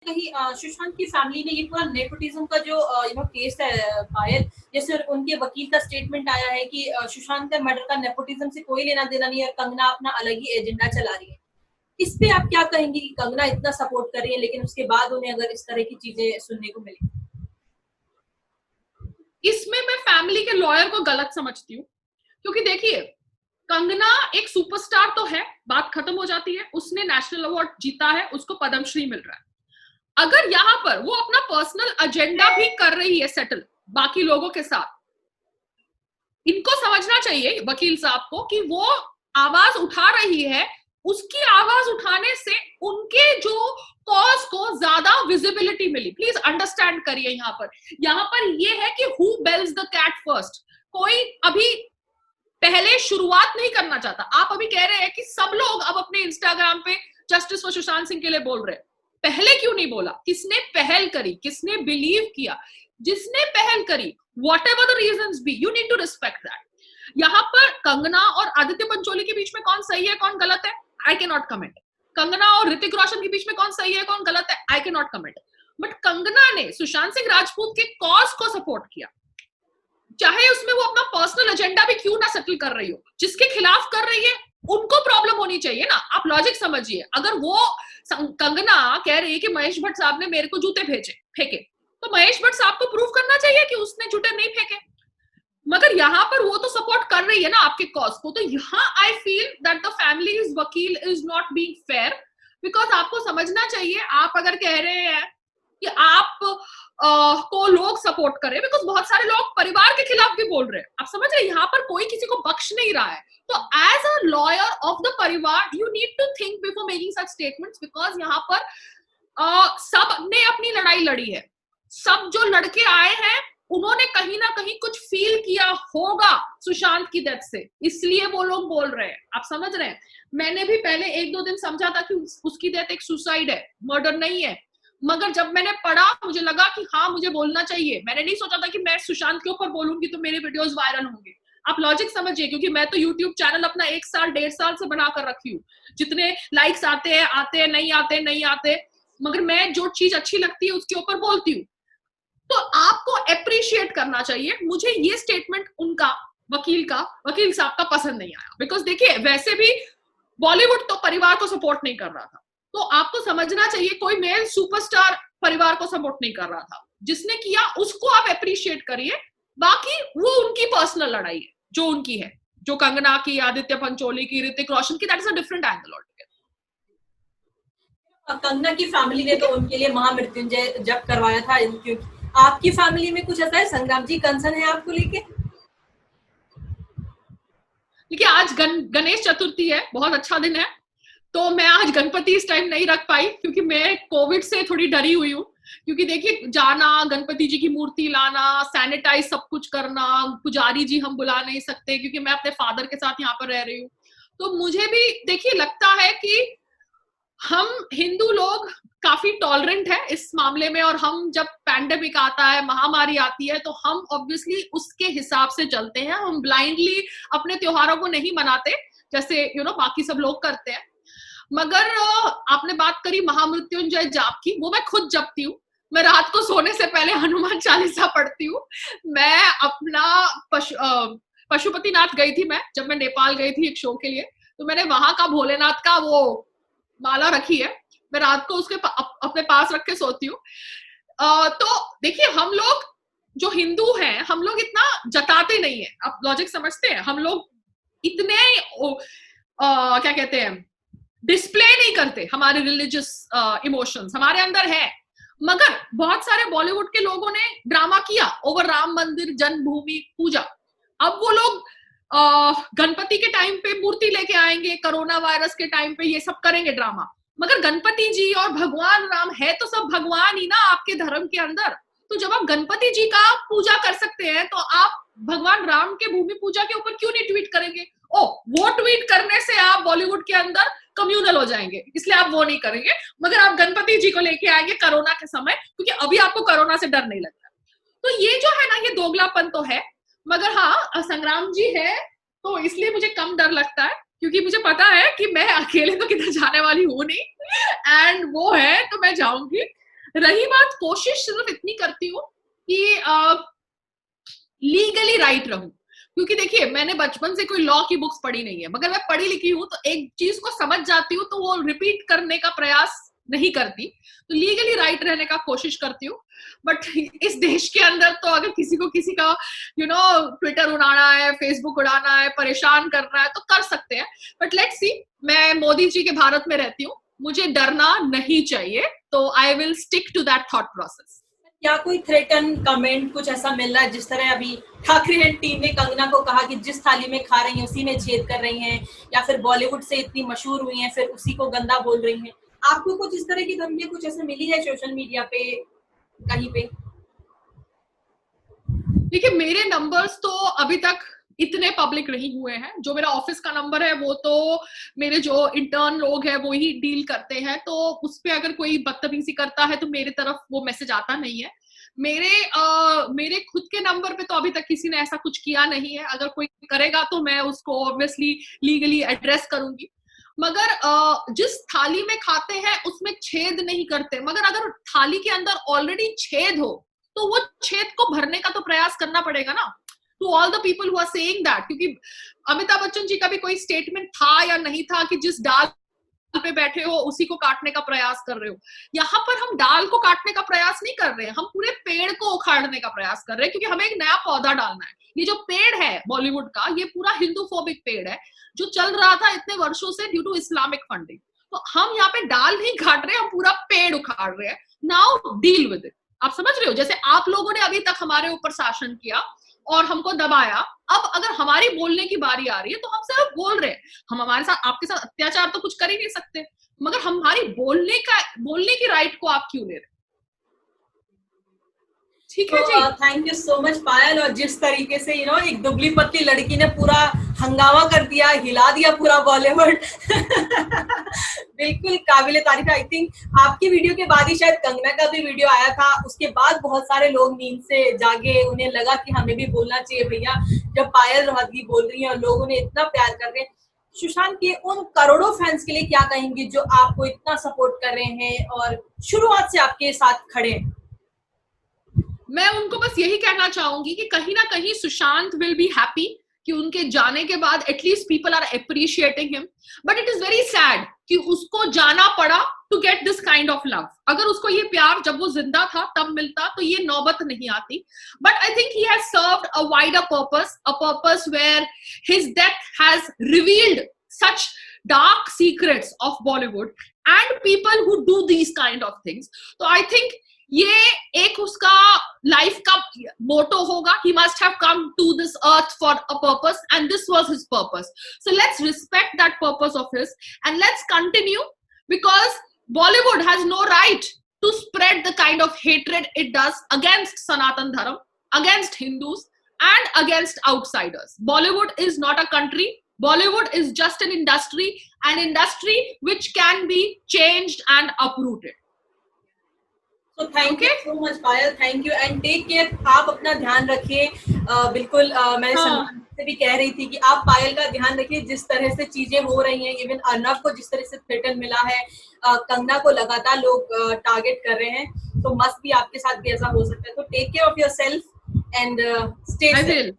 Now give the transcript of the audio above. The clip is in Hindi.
कहीं सुशांत की फैमिली ने ये पूरा नेपोटिज्म का जो केस है पायल, जैसे उनके वकील का स्टेटमेंट आया है कि सुशांत के मर्डर का नेपोटिज्म से कोई लेना देना नहीं है, कंगना अपना अलग ही एजेंडा चला रही है। इस पे आप क्या कहेंगे कि कंगना इतना सपोर्ट कर रही है लेकिन उसके बाद उन्हें अगर इस तरह की चीजें सुनने को मिले? इसमें मैं फैमिली के लॉयर को गलत समझती हूँ, क्योंकि देखिए कंगना एक सुपरस्टार तो है, बात खत्म हो जाती है, उसने नेशनल अवार्ड जीता है, उसको पद्मश्री मिल रहा है। अगर यहाँ पर वो अपना पर्सनल एजेंडा भी कर रही है सेटल बाकी लोगों के साथ, इनको समझना चाहिए वकील साहब को कि वो आवाज उठा रही है, उसकी आवाज उठाने से उनके जो कॉज को ज्यादा विजिबिलिटी मिली। प्लीज अंडरस्टैंड करिए, यहाँ पर ये है कि who bells the cat first. कोई अभी पहले शुरुआत नहीं करना चाहता। आप अभी कह रहे हैं कि सब लोग अब अपने इंस्टाग्राम पे जस्टिस फॉर सुशांत सिंह के लिए बोल रहे हैं, पहले क्यों नहीं बोला? किसने पहल करी, किसने बिलीव किया? जिसने पहल करी, whatever the reasons be, you need to respect that. यहाँ पर कंगना और आदित्य पंचोली के बीच में कौन सही है कौन गलत है, I can not comment. Kangana और ऋतिक रोशन के बीच में कौन सही है कौन गलत है, I can not comment. But Kangana ने सुशांत सिंह राजपूत के कॉज को सपोर्ट किया, चाहे उसमें वो अपना पर्सनल एजेंडा भी क्यों ना सेटल कर रही हो। जिसके खिलाफ कर रही है उनको प्रॉब्लम होनी चाहिए ना। आप लॉजिक समझिए, अगर वो कंगना कह रही है कि महेश भट्ट साहब ने मेरे को जूते भेजे फेंके, तो महेश भट्ट साहब को प्रूव करना चाहिए कि उसने जूते नहीं फेंके। मगर यहाँ पर वो तो सपोर्ट कर रही है ना आपके कॉज को। तो यहाँ I feel that the family is वकील is not being fair, because आपको समझना चाहिए, आप अगर कह रहे हैं कि आप को लोग सपोर्ट करें, बिकॉज बहुत सारे लोग परिवार के खिलाफ भी बोल रहे हैं। आप समझ रहे हैं, यहाँ पर कोई किसी को बख्श नहीं रहा है। तो as a lawyer of the परिवार you need to think before making such statements, because यहाँ पर सब ने अपनी लड़ाई लड़ी है। सब जो लड़के आए हैं उन्होंने कहीं ना कहीं कुछ फील किया होगा सुशांत की डेथ से, इसलिए वो लोग बोल रहे हैं। आप समझ रहे हैं, मैंने भी पहले 1-2 दिन समझा था कि उसकी डेथ एक सुसाइड है, मर्डर नहीं है। मगर जब मैंने पढ़ा मुझे लगा कि हाँ मुझे बोलना चाहिए। मैंने नहीं सोचा था कि मैं सुशांत के ऊपर बोलूंगी तो मेरे वीडियोस वायरल होंगे। आप लॉजिक समझिए, क्योंकि मैं तो यूट्यूब चैनल अपना 1 साल 1.5 साल से बनाकर रखी हूँ। जितने लाइक्स आते हैं नहीं आते, मगर मैं जो चीज अच्छी लगती है उसके ऊपर बोलती हूँ। तो आपको अप्रिशिएट करना चाहिए। मुझे ये स्टेटमेंट उनका वकील साहब का पसंद नहीं आया, बिकॉज देखिए वैसे भी बॉलीवुड तो परिवार को सपोर्ट नहीं कर रहा था। तो आपको समझना चाहिए, कोई मेल सुपरस्टार परिवार को सपोर्ट नहीं कर रहा था। जिसने किया उसको आप अप्रिशिएट करिए, बाकी वो उनकी पर्सनल लड़ाई है जो उनकी है। जो कंगना की, आदित्य पंचोली की, ऋतिक रोशन की, that is a different angle altogether. Kangana की फैमिली ने तो उनके लिए महामृत्युंजय जप करवाया था। आपकी फैमिली में कुछ ऐसा है? संग्राम जी कंसर्न है आपको लेके? देखिए आज गणेश चतुर्थी है, बहुत अच्छा दिन है। तो मैं आज गणपति इस टाइम नहीं रख पाई, क्योंकि मैं कोविड से थोड़ी डरी हुई हूँ। क्योंकि देखिए जाना, गणपति जी की मूर्ति लाना, सैनिटाइज सब कुछ करना, पुजारी जी हम बुला नहीं सकते क्योंकि मैं अपने फादर के साथ यहाँ पर रह रही हूँ। तो मुझे भी देखिए लगता है कि हम हिंदू लोग काफी टॉलरेंट है इस मामले में, और हम जब पैंडेमिक आता है, महामारी आती है, तो हम ऑब्वियसली उसके हिसाब से चलते हैं। हम ब्लाइंडली अपने त्योहारों को नहीं मनाते जैसे बाकी सब लोग करते हैं। मगर आपने बात करी महामृत्युंजय जाप की, वो मैं खुद जपती हूँ। मैं रात को सोने से पहले हनुमान चालीसा पढ़ती हूँ। मैं अपना पशुपतिनाथ गई थी, मैं जब मैं नेपाल गई थी एक शो के लिए, तो मैंने वहां का भोलेनाथ का वो माला रखी है, मैं रात को उसके अपने पास रख के सोती हूँ। तो देखिए हम लोग जो हिंदू हैं, हम लोग इतना जताते नहीं है। आप लॉजिक समझते हैं, हम लोग इतने क्या कहते हैं, डिस्प्ले नहीं करते हमारे रिलीजियस इमोशंस, हमारे अंदर है। मगर बहुत सारे बॉलीवुड के लोगों ने ड्रामा किया ओवर राम मंदिर जन्मभूमि पूजा। अब वो लोग गणपति के टाइम पे मूर्ति लेके आएंगे, कोरोना वायरस के टाइम पे ये सब करेंगे ड्रामा। मगर गणपति जी और भगवान राम है तो सब भगवान ही ना आपके धर्म के अंदर। तो जब आप गणपति जी का पूजा कर सकते हैं, तो आप भगवान राम के भूमि पूजा के ऊपर क्यों नहीं ट्वीट करेंगे? ओ, वो ट्वीट करने से आप बॉलीवुड के अंदर कम्युनल हो जाएंगे, इसलिए आप वो नहीं करेंगे। मगर आप गणपति जी को लेके आएंगे कोरोना के समय, क्योंकि अभी आपको कोरोना से डर नहीं लगता। तो ये जो है ना, ये दोगलापन तो है। मगर हाँ, संग्राम जी है तो इसलिए मुझे कम डर लगता है, क्योंकि मुझे पता है कि मैं अकेले तो किधर जाने वाली हूं नहीं, एंड वो है तो मैं जाऊंगी। रही बात, कोशिश सिर्फ इतनी करती हूँ कि लीगली राइट रहूं, क्योंकि देखिए मैंने बचपन से कोई लॉ की बुक्स पढ़ी नहीं है, मगर मैं पढ़ी लिखी हूं तो एक चीज को समझ जाती हूँ, तो वो रिपीट करने का प्रयास नहीं करती, तो लीगली राइट रहने का कोशिश करती हूँ। बट इस देश के अंदर तो अगर किसी को किसी का ट्विटर उड़ाना है, फेसबुक उड़ाना है, परेशान करना है तो कर सकते हैं, बट लेट्स सी। मैं मोदी जी के भारत में रहती हूँ, मुझे डरना नहीं चाहिए, तो I will stick to that thought process. क्या कोई थ्रेटन कमेंट कुछ ऐसा मिल रहा है, जिस तरह अभी ठाकरे एंड टीम ने कंगना को कहा कि जिस थाली में खा रही हैं उसी में छेद कर रही हैं, या फिर बॉलीवुड से इतनी मशहूर हुई हैं फिर उसी को गंदा बोल रही हैं? आपको कुछ इस तरह की धमकियां कुछ ऐसे मिली है सोशल मीडिया पे कहीं पे? देखिए मेरे नंबर्स तो अभी तक इतने पब्लिक नहीं हुए हैं, जो मेरा ऑफिस का नंबर है वो तो मेरे जो इंटर्न लोग हैं वो ही डील करते हैं, तो उस पे अगर कोई बदतमीजी करता है तो मेरे तरफ वो मैसेज आता नहीं है। मेरे खुद के नंबर पे तो अभी तक किसी ने ऐसा कुछ किया नहीं है, अगर कोई करेगा तो मैं उसको ऑब्वियसली लीगली एड्रेस करूंगी। मगर जिस थाली में खाते हैं उसमें छेद नहीं करते, मगर अगर थाली के अंदर ऑलरेडी छेद हो तो वो छेद को भरने का तो प्रयास करना पड़ेगा ना, to all the people who are saying that. क्योंकि अमिताभ बच्चन जी का भी कोई स्टेटमेंट था या नहीं था कि जिस डाल पे बैठे हो उसी को काटने का प्रयास कर रहे हो। यहाँ पर हम डाल को काटने का प्रयास नहीं कर रहे हैं, हम पूरे पेड़ को उखाड़ने का प्रयास कर रहे हैं, क्योंकि हमें एक नया पौधा डालना है। ये जो पेड़ है बॉलीवुड का, ये पूरा हिंदूफोबिक पेड़ है जो चल रहा था इतने वर्षों से ड्यू टू इस्लामिक फंडिंग। तो हम यहाँ पे डाल नहीं काट रहे, हम पूरा पेड़ उखाड़ रहे हैं। Now deal with it. आप समझ रहे हो, जैसे आप लोगों ने अभी तक हमारे ऊपर शासन किया और हमको दबाया, अब अगर हमारी बोलने की बारी आ रही है तो हम सिर्फ बोल रहे हैं। हम हमारे साथ, आपके साथ अत्याचार तो कुछ कर ही नहीं सकते, मगर हमारी बोलने की राइट को आप क्यों ले रहे? ठीक है जी। थैंक यू सो मच पायल। और जिस तरीके से एक दुबली पतली लड़की ने पूरा हंगामा कर दिया, हिला दिया पूरा बॉलीवुड बिल्कुल काबिले तारीफ। आई थिंक आपकी वीडियो के बाद ही शायद कंगना का भी वीडियो आया था, उसके बाद बहुत सारे लोग नींद से जागे, उन्हें लगा कि हमें भी बोलना चाहिए भैया, जब पायल रोहतगी बोल रही है और लोग उन्हें इतना प्यार कर रहे हैं। सुशांत के उन करोड़ों फैंस के लिए क्या कहेंगे जो आपको इतना सपोर्ट कर रहे हैं और शुरुआत से आपके साथ खड़े हैं? मैं उनको बस यही कहना चाहूंगी कि कहीं ना कहीं सुशांत विल बी हैप्पी कि उनके जाने के बाद at least people are appreciating him, but it is very sad कि उसको जाना पड़ा to get this kind of love. अगर उसको ये प्यार जब वो जिंदा था तब मिलता तो ये नौबत नहीं आती। But I think he has served a wider purpose, a purpose where his death has revealed such dark secrets of Bollywood and people who do these kind of things. तो I think ये एक उसका लाइफ का मोटो होगा, he must have come to this earth for a purpose and this was his purpose. So let's respect that purpose of his and let's continue, because Bollywood has no right to spread the kind of hatred it does against Sanatan Dharam, against Hindus and against outsiders. Bollywood is not a country. Bollywood is just an industry which can be changed and uprooted. So thank you so much Payal, thank you and take care. आप अपना ध्यान रखिए। बिल्कुल मैं सलमान से भी कह रही थी कि आप पायल का ध्यान रखिए, जिस तरह से चीजें हो रही हैं, इवन अर्नब को जिस तरह से थ्रेटन मिला है, कंगना को लगातार लोग टारगेट कर रहे हैं, तो मस्ट भी आपके साथ भी ऐसा हो सकता है। तो take care of yourself and stay safe.